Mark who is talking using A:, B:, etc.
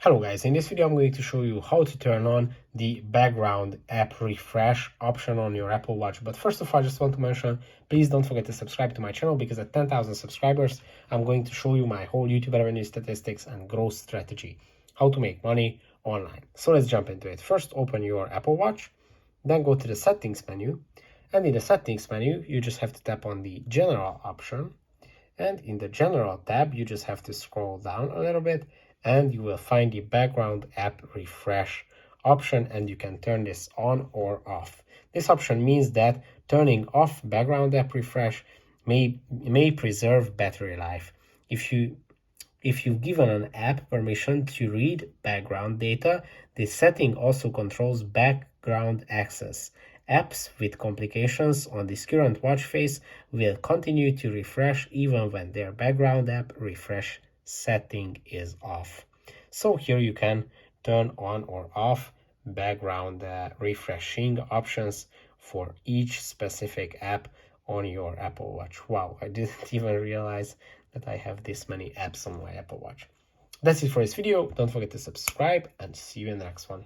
A: Hello guys, in this video I'm going to show you how to turn on the background app refresh option on your Apple Watch. But first of all, I just want to mention, please don't forget to subscribe to my channel, because at 10,000 subscribers, I'm going to show you my whole YouTube revenue statistics and growth strategy, how to make money online. So let's jump into it. First, open your Apple Watch, then go to the settings menu. And in the settings menu, you just have to tap on the general option. And in the general tab, you just have to scroll down a little bit and you will find the background app refresh option, and you can turn this on or off. This option means that turning off background app refresh may preserve battery life. If you've given an app permission to read background data, this setting also controls background access. Apps with complications on this current watch face will continue to refresh even when their background app refresh setting is off. So here you can turn on or off background refreshing options for each specific app on your Apple Watch. Wow, I didn't even realize that I have this many apps on my Apple Watch. That's it for this video. Don't forget to subscribe and see you in the next one.